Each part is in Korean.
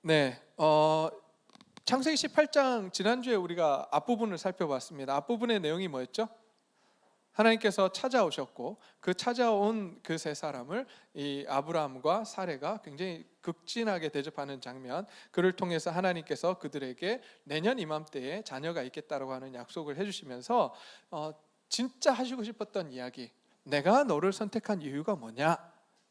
네, 창세기 18장 지난주에 우리가 앞부분을 살펴봤습니다. 앞부분의 내용이 뭐였죠? 하나님께서 찾아오셨고 그 찾아온 그 세 사람을 이 아브라함과 사레가 굉장히 극진하게 대접하는 장면, 그를 통해서 하나님께서 그들에게 내년 이맘때에 자녀가 있겠다라고 하는 약속을 해주시면서 진짜 하시고 싶었던 이야기, 내가 너를 선택한 이유가 뭐냐,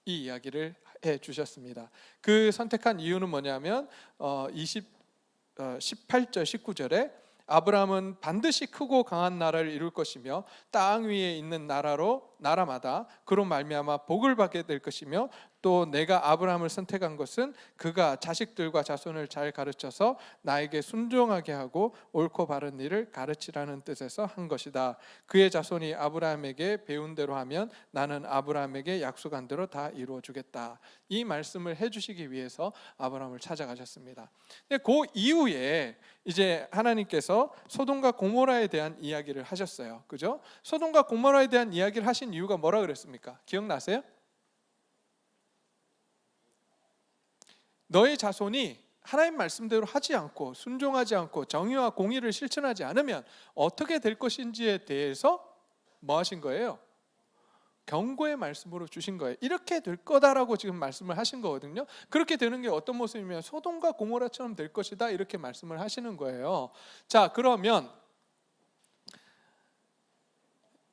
이 이야기를 해주셨습니다. 그 선택한 이유는 뭐냐면 18절 19절에 아브라함은 반드시 크고 강한 나라를 이룰 것이며 땅 위에 있는 나라마다 그로 말미암아 복을 받게 될 것이며, 또 내가 아브라함을 선택한 것은 그가 자식들과 자손을 잘 가르쳐서 나에게 순종하게 하고 옳고 바른 일을 가르치라는 뜻에서 한 것이다. 그의 자손이 아브라함에게 배운 대로 하면 나는 아브라함에게 약속한 대로 다 이루어 주겠다. 이 말씀을 해주시기 위해서 아브라함을 찾아가셨습니다. 근데 그 이후에 이제 하나님께서 소돔과 고모라에 대한 이야기를 하셨어요. 그죠? 소돔과 고모라에 대한 이야기를 하신 이유가 뭐라 그랬습니까? 기억나세요? 너의 자손이 하나님 말씀대로 하지 않고 순종하지 않고 정의와 공의를 실천하지 않으면 어떻게 될 것인지에 대해서 뭐 하신 거예요? 경고의 말씀으로 주신 거예요. 이렇게 될 거다라고 지금 말씀을 하신 거거든요. 그렇게 되는 게 어떤 모습이면 소돔과 고모라처럼 될 것이다, 이렇게 말씀을 하시는 거예요. 자, 그러면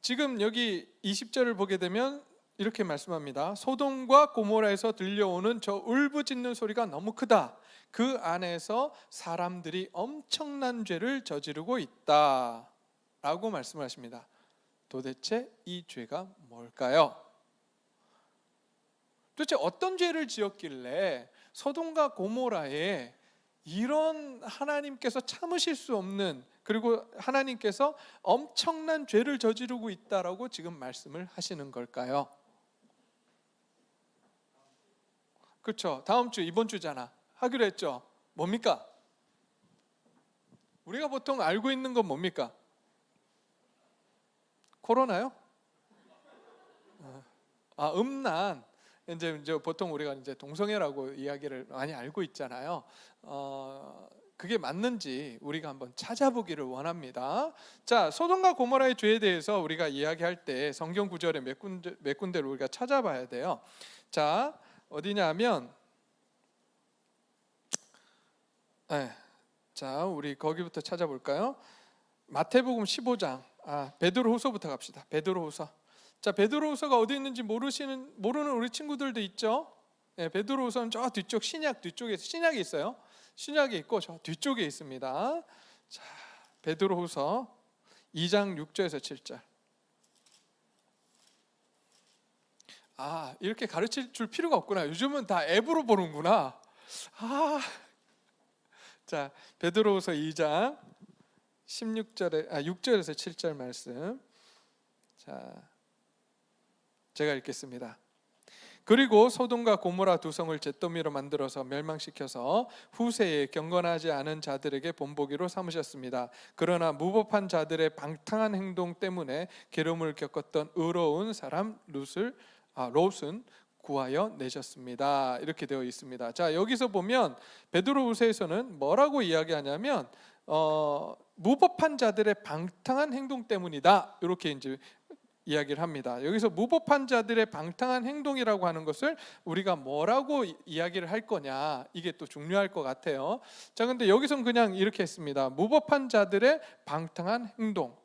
지금 여기 20절을 보게 되면 이렇게 말씀합니다. 소돔과 고모라에서 들려오는 저 울부짖는 소리가 너무 크다. 그 안에서 사람들이 엄청난 죄를 저지르고 있다 라고 말씀을 하십니다. 도대체 이 죄가 뭘까요? 도대체 어떤 죄를 지었길래 소돔과 고모라에 이런 하나님께서 참으실 수 없는, 그리고 하나님께서 엄청난 죄를 저지르고 있다라고 지금 말씀을 하시는 걸까요? 그렇죠. 다음 주, 이번 주잖아. 하기로 했죠. 뭡니까? 우리가 보통 알고 있는 건 뭡니까? 코로나요? 음란. 이제 보통 우리가 이제 동성애라고 이야기를 많이 알고 있잖아요. 그게 맞는지 우리가 한번 찾아보기를 원합니다. 자, 소돔과 고모라의 죄에 대해서 우리가 이야기할 때 성경 구절에 몇 군데를 우리가 찾아봐야 돼요. 자, 어디냐면 자, 우리 거기부터 찾아볼까요? 마태복음 15장. 베드로후서부터 갑시다. 베드로후서. 자, 베드로후서가 어디 있는지 모르는 우리 친구들도 있죠. 네, 베드로후서는 저 뒤쪽 신약 뒤쪽에 신약이 있어요. 신약이 있고 저 뒤쪽에 있습니다. 자, 베드로후서 2장 6절에서 7절. 이렇게 가르칠 줄 필요가 없구나. 요즘은 다 앱으로 보는구나. 자, 베드로후서 2장 6절에서 7절 말씀. 자, 제가 읽겠습니다. 그리고 소돔과 고모라 두 성을 잿더미로 만들어서 멸망시켜서 후세에 경건하지 않은 자들에게 본보기로 삼으셨습니다. 그러나 무법한 자들의 방탕한 행동 때문에 괴로움을 겪었던 의로운 사람 롯은 구하여 내셨습니다. 이렇게 되어 있습니다. 자, 여기서 보면 베드로후서에서는 뭐라고 이야기하냐면 무법한 자들의 방탕한 행동 때문이다, 이렇게 이제 이야기를 합니다. 여기서 무법한 자들의 방탕한 행동이라고 하는 것을 우리가 뭐라고 이야기를 할 거냐, 이게 또 중요할 것 같아요. 자, 근데 여기서는 그냥 이렇게 했습니다. 무법한 자들의 방탕한 행동.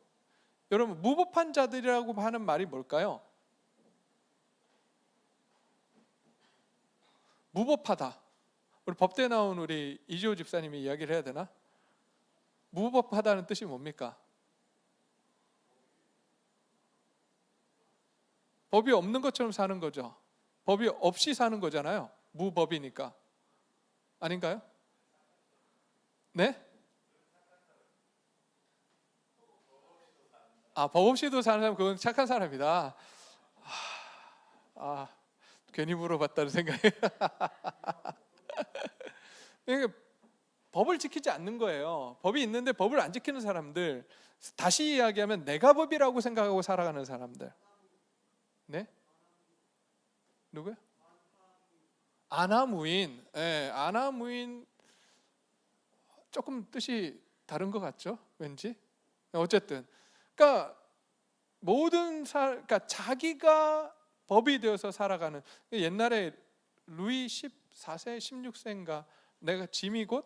여러분, 무법한 자들이라고 하는 말이 뭘까요? 무법하다. 우리 법대 나온 우리 이지호 집사님이 이야기를 해야 되나? 무법하다는 뜻이 뭡니까? 법이 없는 것처럼 사는 거죠. 법이 없이 사는 거잖아요. 무법이니까. 아닌가요? 네? 법 없이도 사는 사람, 그건 착한 사람이다. 괜히 물어봤다는 생각이. 그러니까 법을 지키지 않는 거예요. 법이 있는데 법을 안 지키는 사람들, 다시 이야기하면 내가 법이라고 생각하고 살아가는 사람들. 네? 누구요? 아나무인. 아나무인 조금 뜻이 다른 것 같죠? 왠지. 어쨌든 그러니까 그러니까 자기가 법이 되어서 살아가는, 옛날에 루이 14세 16세인가 내가 짐이 곧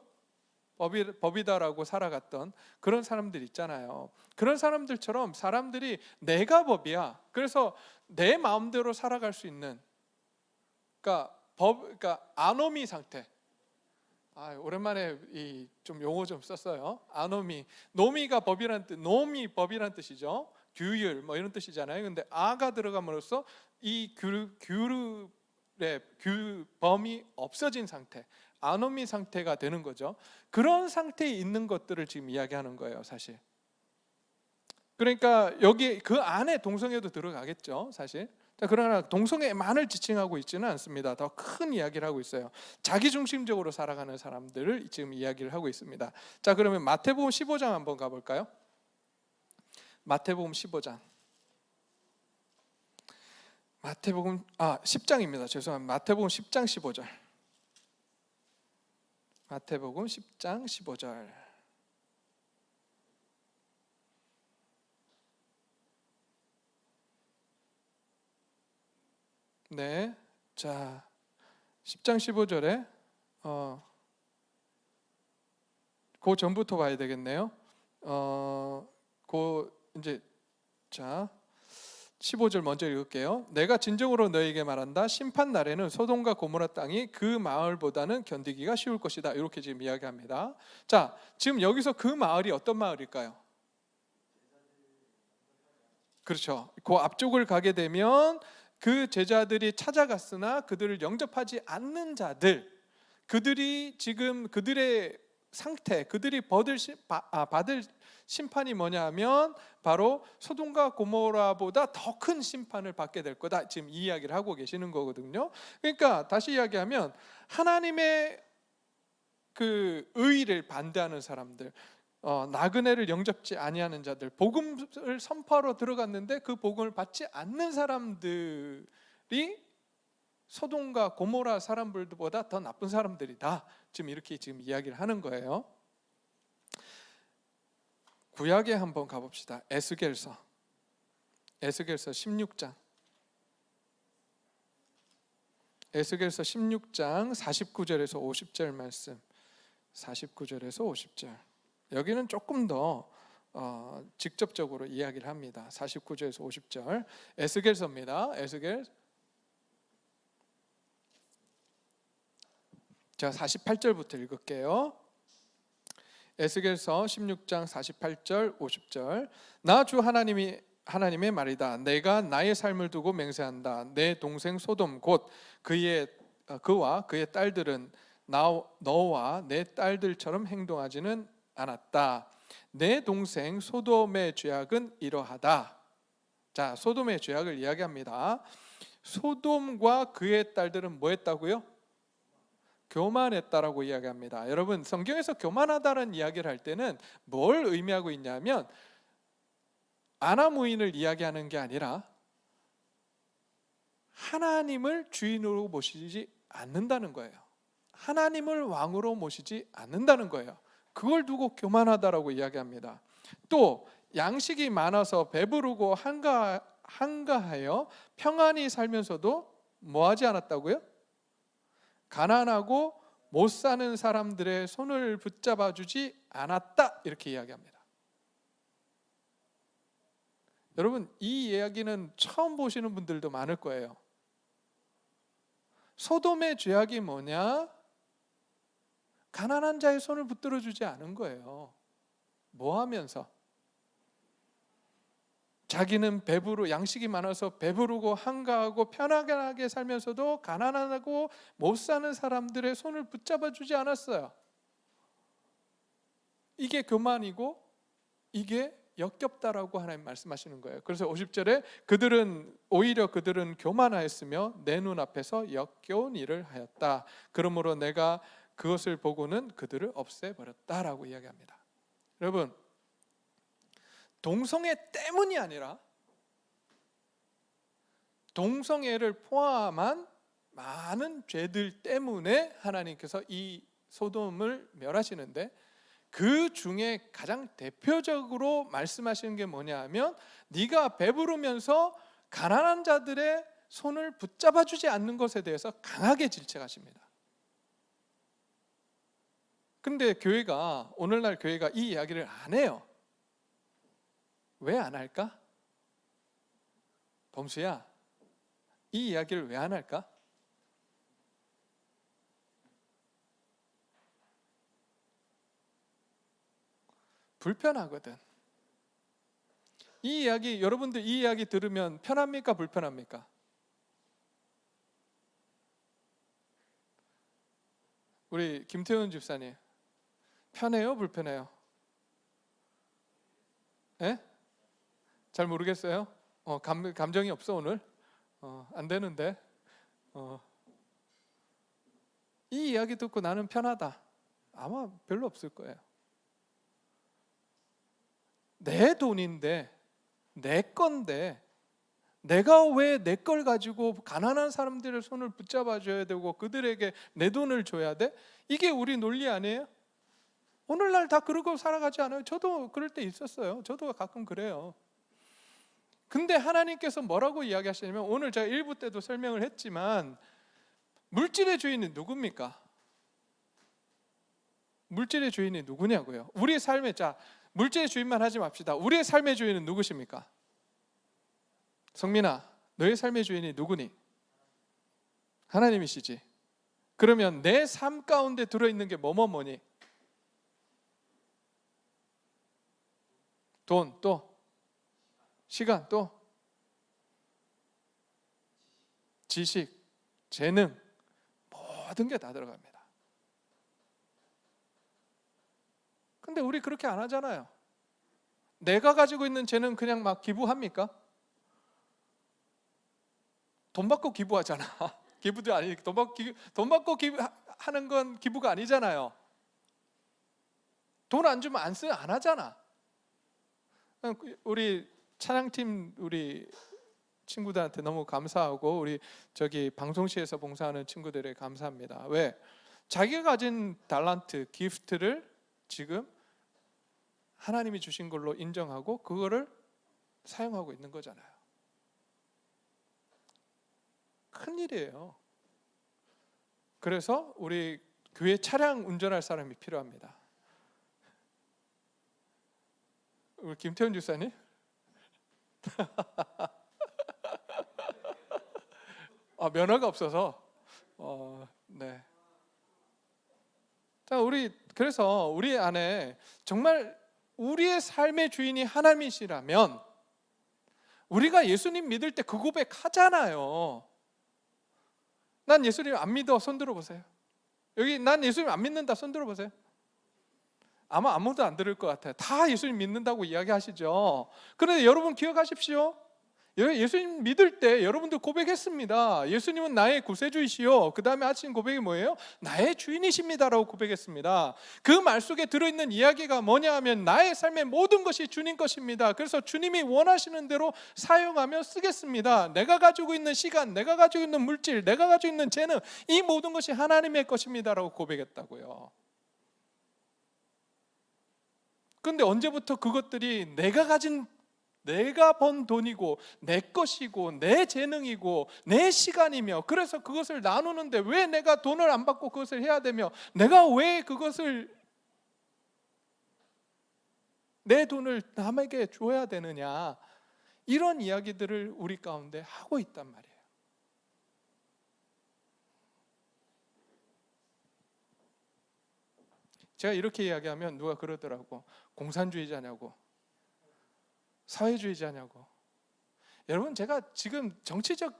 법이다라고 살아갔던 그런 사람들 있잖아요. 그런 사람들처럼 사람들이 내가 법이야, 그래서 내 마음대로 살아갈 수 있는, 그러니까 아노미 상태. 오랜만에 좀 용어 좀 썼어요. 아노미, 노미가 법이란 뜻, 노미 법이란 뜻이죠. 규율 뭐 이런 뜻이잖아요. 근데 아가 들어감으로써 이 규율의 규범이 없어진 상태, 아노미 상태가 되는 거죠. 그런 상태에 있는 것들을 지금 이야기하는 거예요, 사실. 그러니까 여기 그 안에 동성애도 들어가겠죠, 사실. 자, 그러나 동성애만을 지칭하고 있지는 않습니다. 더 큰 이야기를 하고 있어요. 자기중심적으로 살아가는 사람들을 지금 이야기를 하고 있습니다. 자, 그러면 마태복음 15장 한번 가볼까요? 마태복음 15장. 마태복음 10장입니다. 죄송합니다. 마태복음 10장 15절. 마태복음 10장 15절. 네. 자, 10장 15절에 그 전부터 봐야 되겠네요. 이제 자 15절 먼저 읽을게요. 내가 진정으로 너에게 말한다. 심판 날에는 소돔과 고모라 땅이 그 마을보다는 견디기가 쉬울 것이다. 이렇게 지금 이야기합니다. 자, 지금 여기서 그 마을이 어떤 마을일까요? 그렇죠. 그 앞쪽을 가게 되면 그 제자들이 찾아갔으나 그들을 영접하지 않는 자들, 그들이 지금 그들의 상태, 그들이 받을 심판이 뭐냐면 바로 소돔과 고모라보다 더 큰 심판을 받게 될 거다. 지금 이 이야기를 하고 계시는 거거든요. 그러니까 다시 이야기하면 하나님의 그 의를 반대하는 사람들, 나그네를 영접지 아니하는 자들, 복음을 선포하러 들어갔는데 그 복음을 받지 않는 사람들이 소돔과 고모라 사람들보다 더 나쁜 사람들이다. 지금 이렇게 지금 이야기를 하는 거예요. 구약에 한번 가봅시다. 에스겔서 16장. 에스겔서 16장 49절에서 50절 말씀. 49절에서 50절. 여기는 조금 더 직접적으로 이야기를 합니다. 49절에서 50절. 에스겔서입니다. 에스겔. 자, 48절부터 읽을게요. 에스겔서 16장 48절 50절. 나 주 하나님의 말이다. 내가 나의 삶을 두고 맹세한다. 내 동생 소돔 곧 그와 그의 딸들은 너와 내 딸들처럼 행동하지는 않았다. 내 동생 소돔의 죄악은 이러하다. 자, 소돔의 죄악을 이야기합니다. 소돔과 그의 딸들은 뭐 했다고요? 교만했다라고 이야기합니다. 여러분, 성경에서 교만하다는 이야기를 할 때는 뭘 의미하고 있냐면 아나무인을 이야기하는 게 아니라 하나님을 주인으로 모시지 않는다는 거예요. 하나님을 왕으로 모시지 않는다는 거예요. 그걸 두고 교만하다라고 이야기합니다. 또 양식이 많아서 배부르고 한가하여 평안히 살면서도 뭐하지 않았다고요? 가난하고 못 사는 사람들의 손을 붙잡아 주지 않았다. 이렇게 이야기합니다. 여러분, 이 이야기는 처음 보시는 분들도 많을 거예요. 소돔의 죄악이 뭐냐? 가난한 자의 손을 붙들어 주지 않은 거예요. 뭐 하면서? 자기는 양식이 많아서 배부르고 한가하고 편하게 살면서도 가난하고 못 사는 사람들의 손을 붙잡아 주지 않았어요. 이게 교만이고 이게 역겹다라고 하나님 말씀하시는 거예요. 그래서 50절에 오히려 그들은 교만하였으며 내 눈앞에서 역겨운 일을 하였다. 그러므로 내가 그것을 보고는 그들을 없애버렸다라고 이야기합니다. 여러분, 동성애 때문이 아니라 동성애를 포함한 많은 죄들 때문에 하나님께서 이 소돔을 멸하시는데, 그 중에 가장 대표적으로 말씀하시는 게 뭐냐 하면 네가 배부르면서 가난한 자들의 손을 붙잡아 주지 않는 것에 대해서 강하게 질책하십니다. 근데 교회가, 오늘날 교회가 이 이야기를 안 해요. 왜 안 할까? 범수야, 이 이야기를 왜 안 할까? 불편하거든. 이 이야기, 여러분들 이 이야기 들으면 편합니까? 불편합니까? 우리 김태훈 집사님, 편해요? 불편해요? 예? 잘 모르겠어요? 감정이 없어 오늘? 안 되는데. 이 이야기 듣고 나는 편하다. 아마 별로 없을 거예요. 내 돈인데, 내 건데, 내가 왜 내 걸 가지고 가난한 사람들의 손을 붙잡아 줘야 되고 그들에게 내 돈을 줘야 돼? 이게 우리 논리 아니에요? 오늘날 다 그러고 살아가지 않아요? 저도 그럴 때 있었어요. 저도 가끔 그래요. 근데 하나님께서 뭐라고 이야기하시냐면, 오늘 제가 1부 때도 설명을 했지만 물질의 주인이 누굽니까? 물질의 주인이 누구냐고요? 우리의 삶에, 자, 물질의 주인만 하지 맙시다. 우리의 삶의 주인은 누구십니까? 성민아, 너의 삶의 주인이 누구니? 하나님이시지. 그러면 내 삶 가운데 들어있는 게 뭐니? 돈, 또 시간, 또 지식, 재능, 모든 게 다 들어갑니다. 근데 우리 그렇게 안 하잖아요. 내가 가지고 있는 재능 그냥 막 기부합니까? 돈 받고 기부하잖아. 기부도 아니, 돈 받고 기부하는 건 기부가 아니잖아요. 돈 안 주면 안 하잖아. 우리 찬양팀 우리 친구들한테 너무 감사하고, 우리 저기 방송시에서 봉사하는 친구들에 감사합니다. 왜? 자기가 가진 달란트, 기프트를 지금 하나님이 주신 걸로 인정하고 그거를 사용하고 있는 거잖아요. 큰일이에요. 그래서 우리 교회 차량 운전할 사람이 필요합니다. 우리 김태훈 집사님? 면허가 없어서. 네. 자, 그래서 우리 안에 정말 우리의 삶의 주인이 하나님이시라면 우리가 예수님 믿을 때 그 고백 하잖아요. 난 예수님 안 믿어. 손 들어보세요. 여기 난 예수님 안 믿는다. 손 들어보세요. 아마 아무도 안 들을 것 같아요. 다 예수님 믿는다고 이야기하시죠. 그런데 여러분 기억하십시오. 예수님 믿을 때 여러분들 고백했습니다. 예수님은 나의 구세주이시요, 그 다음에 하신 고백이 뭐예요? 나의 주인이십니다라고 고백했습니다. 그 말 속에 들어있는 이야기가 뭐냐 하면 나의 삶의 모든 것이 주님 것입니다. 그래서 주님이 원하시는 대로 사용하며 쓰겠습니다. 내가 가지고 있는 시간, 내가 가지고 있는 물질, 내가 가지고 있는 재능, 이 모든 것이 하나님의 것입니다라고 고백했다고요. 그런데 언제부터 그것들이 내가 번 돈이고 내 것이고 내 재능이고 내 시간이며, 그래서 그것을 나누는데 왜 내가 돈을 안 받고 그것을 해야 되며, 내가 왜 그것을 내 돈을 남에게 줘야 되느냐, 이런 이야기들을 우리 가운데 하고 있단 말이에요. 제가 이렇게 이야기하면 누가 그러더라고. 공산주의자냐고, 사회주의자냐고. 여러분, 제가 지금 경제적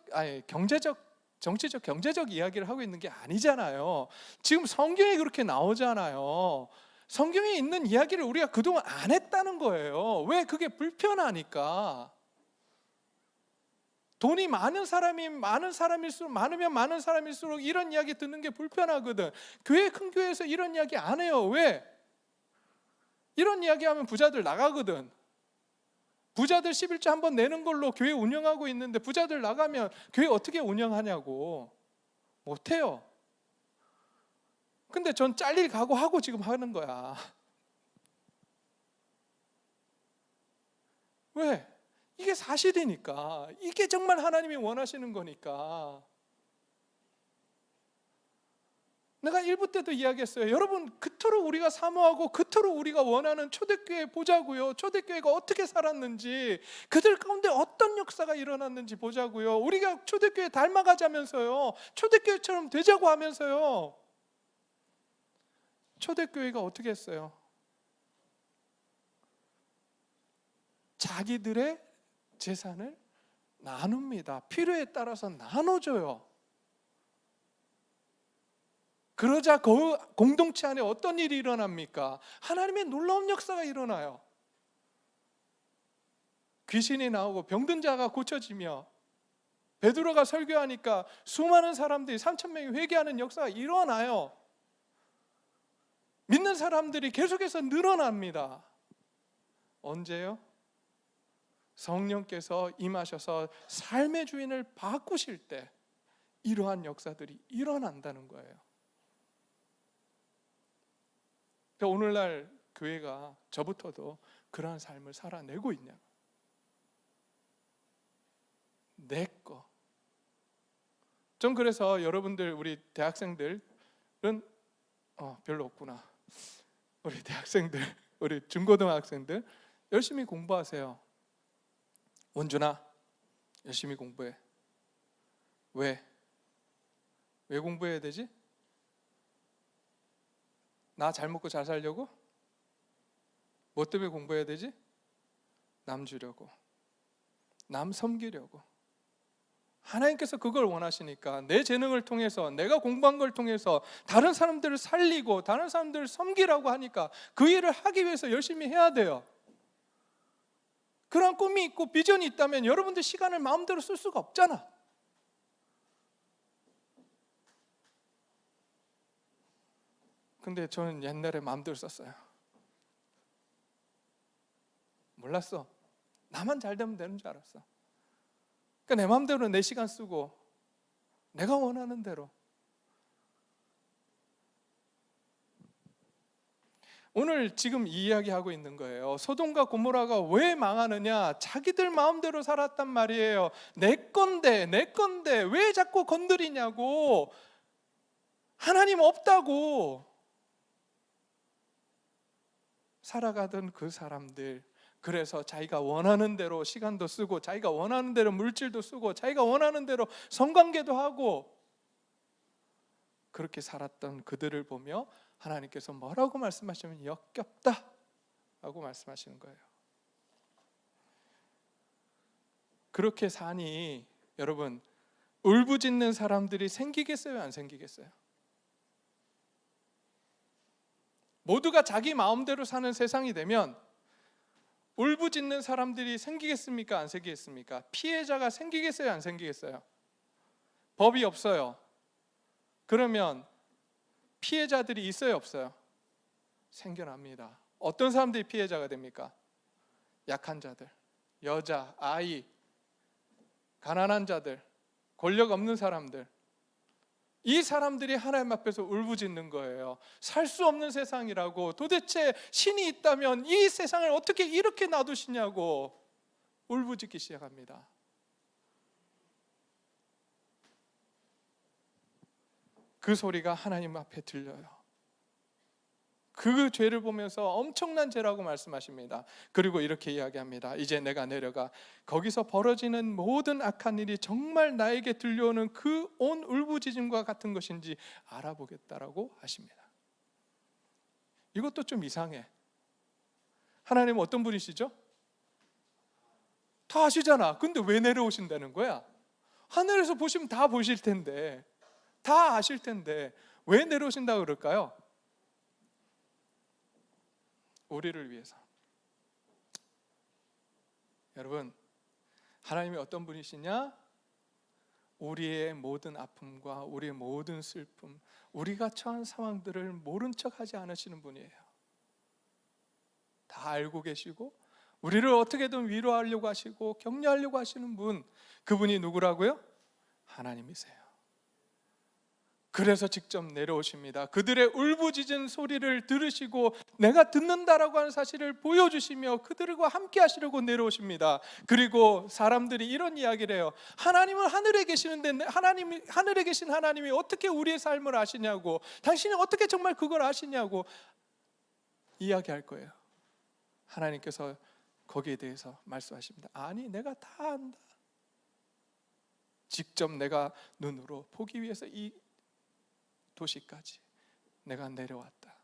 이야기를 하고 있는 게 아니잖아요. 지금 성경에 그렇게 나오잖아요. 성경에 있는 이야기를 우리가 그동안 안 했다는 거예요. 왜? 그게 불편하니까. 돈이 많으면 많은 사람일수록 이런 이야기 듣는 게 불편하거든. 큰 교회에서 이런 이야기 안 해요. 왜? 이런 이야기 하면 부자들 나가거든. 부자들 11조 한번 내는 걸로 교회 운영하고 있는데 부자들 나가면 교회 어떻게 운영하냐고. 못해요. 근데 전 잘릴 각오하고 지금 하는 거야. 왜? 이게 사실이니까. 이게 정말 하나님이 원하시는 거니까. 내가 1부 때도 이야기했어요. 여러분, 그토록 우리가 사모하고 그토록 우리가 원하는 초대교회 보자고요. 초대교회가 어떻게 살았는지, 그들 가운데 어떤 역사가 일어났는지 보자고요. 우리가 초대교회 닮아가자면서요. 초대교회처럼 되자고 하면서요. 초대교회가 어떻게 했어요? 자기들의 재산을 나눕니다. 필요에 따라서 나눠줘요. 그러자 그 공동체 안에 어떤 일이 일어납니까? 하나님의 놀라운 역사가 일어나요. 귀신이 나오고 병든 자가 고쳐지며, 베드로가 설교하니까 수많은 사람들이 3,000명이 회개하는 역사가 일어나요. 믿는 사람들이 계속해서 늘어납니다. 언제요? 성령께서 임하셔서 삶의 주인을 바꾸실 때 이러한 역사들이 일어난다는 거예요. 그러니까 오늘날 교회가 저부터도 그러한 삶을 살아내고 있냐? 내 거. 좀 그래서 여러분들, 우리 대학생들은 별로 없구나. 우리 대학생들, 우리 중고등학생들 열심히 공부하세요. 원준아, 열심히 공부해. 왜 공부해야 되지? 나 잘 먹고 잘 살려고? 뭐 때문에 공부해야 되지? 남 주려고, 남 섬기려고. 하나님께서 그걸 원하시니까 내 재능을 통해서, 내가 공부한 걸 통해서 다른 사람들을 살리고 다른 사람들을 섬기라고 하니까 그 일을 하기 위해서 열심히 해야 돼요. 그런 꿈이 있고 비전이 있다면 여러분들 시간을 마음대로 쓸 수가 없잖아. 근데 저는 옛날에 마음대로 썼어요. 몰랐어. 나만 잘 되면 되는 줄 알았어. 그러니까 내 마음대로 내 시간 쓰고 내가 원하는 대로. 오늘 지금 이 이야기하고 있는 거예요. 소돔과 고모라가 왜 망하느냐? 자기들 마음대로 살았단 말이에요. 내 건데 왜 자꾸 건드리냐고. 하나님 없다고 살아가던 그 사람들, 그래서 자기가 원하는 대로 시간도 쓰고 자기가 원하는 대로 물질도 쓰고 자기가 원하는 대로 성관계도 하고 그렇게 살았던 그들을 보며 하나님께서 뭐라고 말씀하시면 역겹다 라고 말씀하시는 거예요. 그렇게 사니 여러분, 울부짖는 사람들이 생기겠어요, 안 생기겠어요? 모두가 자기 마음대로 사는 세상이 되면 울부짖는 사람들이 생기겠습니까, 안 생기겠습니까? 피해자가 생기겠어요, 안 생기겠어요? 법이 없어요. 그러면 피해자들이 있어요, 없어요? 생겨납니다. 어떤 사람들이 피해자가 됩니까? 약한 자들, 여자, 아이, 가난한 자들, 권력 없는 사람들. 이 사람들이 하나님 앞에서 울부짖는 거예요. 살 수 없는 세상이라고, 도대체 신이 있다면 이 세상을 어떻게 이렇게 놔두시냐고 울부짖기 시작합니다. 그 소리가 하나님 앞에 들려요. 그 죄를 보면서 엄청난 죄라고 말씀하십니다. 그리고 이렇게 이야기합니다. 이제 내가 내려가 거기서 벌어지는 모든 악한 일이 정말 나에게 들려오는 그 온 울부짖음과 같은 것인지 알아보겠다라고 하십니다. 이것도 좀 이상해. 하나님은 어떤 분이시죠? 다 아시잖아. 근데 왜 내려오신다는 거야? 하늘에서 보시면 다 보실 텐데, 다 아실 텐데 왜 내려오신다고 그럴까요? 우리를 위해서. 여러분, 하나님이 어떤 분이시냐? 우리의 모든 아픔과 우리의 모든 슬픔, 우리가 처한 상황들을 모른 척 하지 않으시는 분이에요. 다 알고 계시고 우리를 어떻게든 위로하려고 하시고 격려하려고 하시는 분, 그분이 누구라고요? 하나님이세요. 그래서 직접 내려오십니다. 그들의 울부짖은 소리를 들으시고 내가 듣는다라고 하는 사실을 보여주시며 그들과 함께 하시려고 내려오십니다. 그리고 사람들이 이런 이야기를 해요. 하나님은 하늘에 계시는데 하늘에 계신 하나님이 어떻게 우리의 삶을 아시냐고, 당신이 어떻게 정말 그걸 아시냐고 이야기할 거예요. 하나님께서 거기에 대해서 말씀하십니다. 아니, 내가 다 안다. 직접 내가 눈으로 보기 위해서 이 도시까지 내가 내려왔다.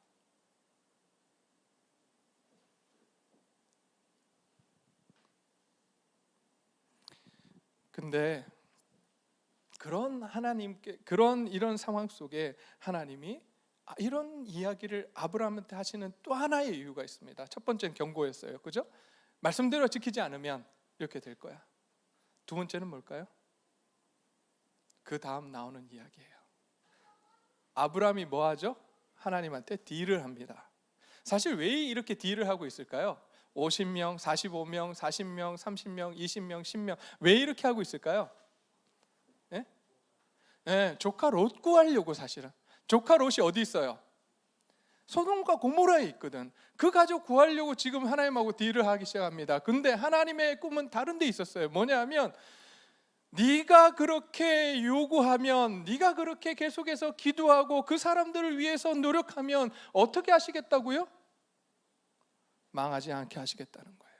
근데 그런 하나님께, 이런 상황 속에 하나님이 이런 이야기를 아브라함한테 하시는 또 하나의 이유가 있습니다. 첫 번째는 경고였어요. 그죠? 말씀대로 지키지 않으면 이렇게 될 거야. 두 번째는 뭘까요? 그 다음 나오는 이야기예요. 아브라함이 뭐 하죠? 하나님한테 딜을 합니다. 사실 왜 이렇게 딜을 하고 있을까요? 50명, 45명, 40명, 30명, 20명, 10명 왜 이렇게 하고 있을까요? 예? 예, 조카 롯 구하려고. 사실은 조카 롯이 어디 있어요? 소돔과 고모라에 있거든. 그 가족 구하려고 지금 하나님하고 딜을 하기 시작합니다. 근데 하나님의 꿈은 다른 데 있었어요. 뭐냐면 네가 그렇게 요구하면, 네가 그렇게 계속해서 기도하고 그 사람들을 위해서 노력하면 어떻게 하시겠다고요? 망하지 않게 하시겠다는 거예요.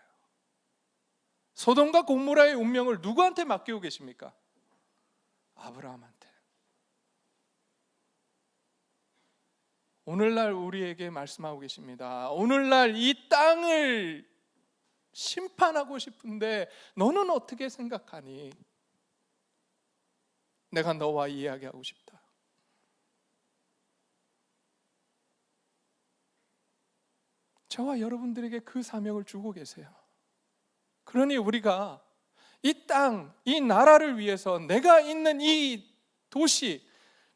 소돔과 고모라의 운명을 누구한테 맡기고 계십니까? 아브라함한테. 오늘날 우리에게 말씀하고 계십니다. 오늘날 이 땅을 심판하고 싶은데 너는 어떻게 생각하니? 내가 너와 이야기하고 싶다. 저와 여러분들에게 그 사명을 주고 계세요. 그러니 우리가 이 땅, 이 나라를 위해서, 내가 있는 이 도시,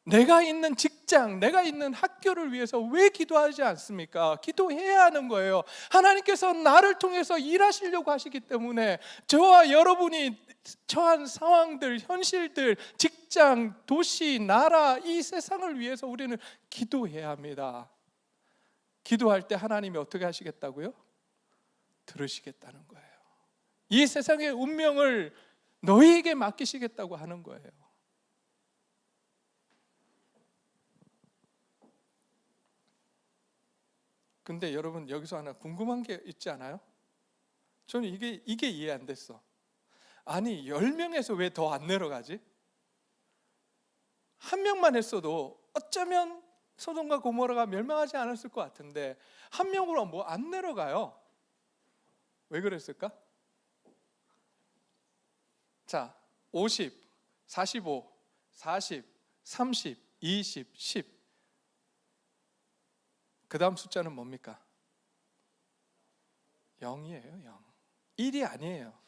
내가 있는 직장, 내가 있는 학교를 위해서 왜 기도하지 않습니까? 기도해야 하는 거예요. 하나님께서 나를 통해서 일하시려고 하시기 때문에 저와 여러분이 처한 상황들, 현실들, 직장, 도시, 나라, 이 세상을 위해서 우리는 기도해야 합니다. 기도할 때 하나님이 어떻게 하시겠다고요? 들으시겠다는 거예요. 이 세상의 운명을 너희에게 맡기시겠다고 하는 거예요. 근데 여러분, 여기서 하나 궁금한 게 있지 않아요? 저는 이게 이해 안 됐어. 아니, 10명에서 왜 더 안 내려가지? 한 명만 했어도 어쩌면 소돔과 고모라가 멸망하지 않았을 것 같은데 한 명으로 뭐 안 내려가요? 왜 그랬을까? 자, 50, 45, 40, 30, 20, 10. 그 다음 숫자는 뭡니까? 0이에요. 0. 1이 아니에요.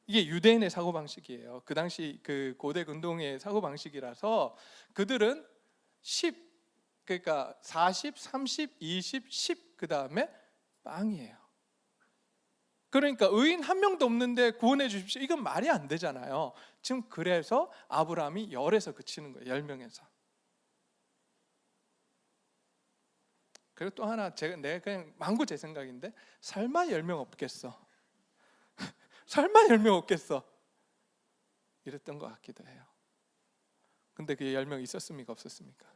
이게 유대인의 사고방식이에요. 그 당시 그 고대 근동의 사고방식이라서 그들은 10, 그러니까 40, 30, 20, 10 그 다음에 빵이에요. 그러니까 의인 한 명도 없는데 구원해 주십시오. 이건 말이 안 되잖아요. 지금 그래서 아브라함이 10에서 그치는 거예요. 10명에서. 그리고 또 하나, 내가 그냥 망구 제 생각인데, 설마 10명 없겠어? 설마 10명 없겠어? 이랬던 것 같기도 해요. 근데 그 10명 있었습니까? 없었습니까?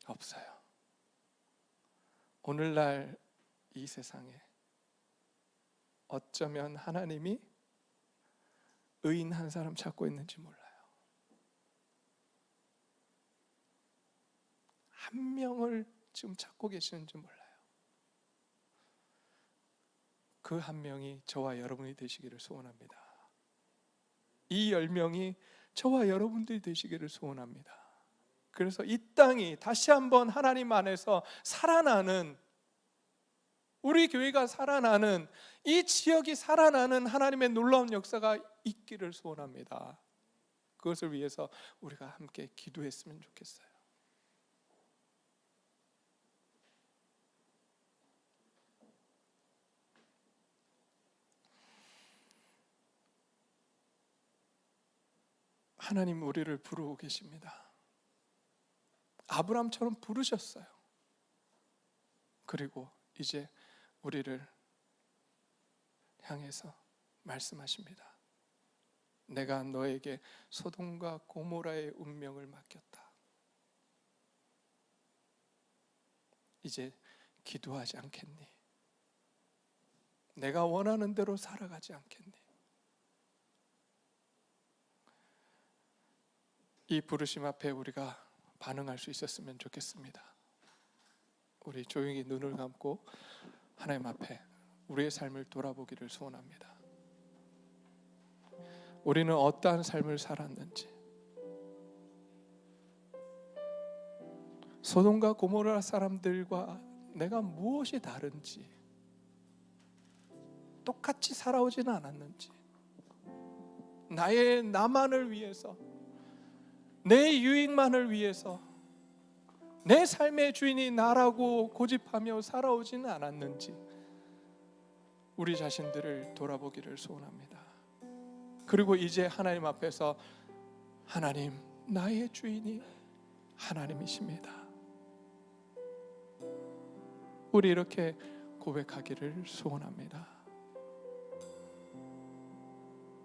없어요. 오늘날 이 세상에 어쩌면 하나님이 의인 한 사람 찾고 있는지 몰라요. 한 명을 지금 찾고 계시는지 몰라요. 그 한 명이 저와 여러분이 되시기를 소원합니다. 이 10명이 저와 여러분들이 되시기를 소원합니다. 그래서 이 땅이 다시 한번 하나님 안에서 살아나는, 우리 교회가 살아나는, 이 지역이 살아나는 하나님의 놀라운 역사가 있기를 소원합니다. 그것을 위해서 우리가 함께 기도했으면 좋겠어요. 하나님, 우리를 부르고 계십니다. 아브라함처럼 부르셨어요. 그리고 이제 우리를 향해서 말씀하십니다. 내가 너에게 소돔과 고모라의 운명을 맡겼다. 이제 기도하지 않겠니? 내가 원하는 대로 살아가지 않겠니? 이 부르심 앞에 우리가 반응할 수 있었으면 좋겠습니다. 우리 조용히 눈을 감고 하나님 앞에 우리의 삶을 돌아보기를 소원합니다. 우리는 어떠한 삶을 살았는지, 소돔과 고모라 사람들과 내가 무엇이 다른지, 똑같이 살아오지는 않았는지, 나만을 위해서, 내 유익만을 위해서 내 삶의 주인이 나라고 고집하며 살아오지는 않았는지 우리 자신들을 돌아보기를 소원합니다. 그리고 이제 하나님 앞에서 하나님, 나의 주인이 하나님이십니다. 우리 이렇게 고백하기를 소원합니다.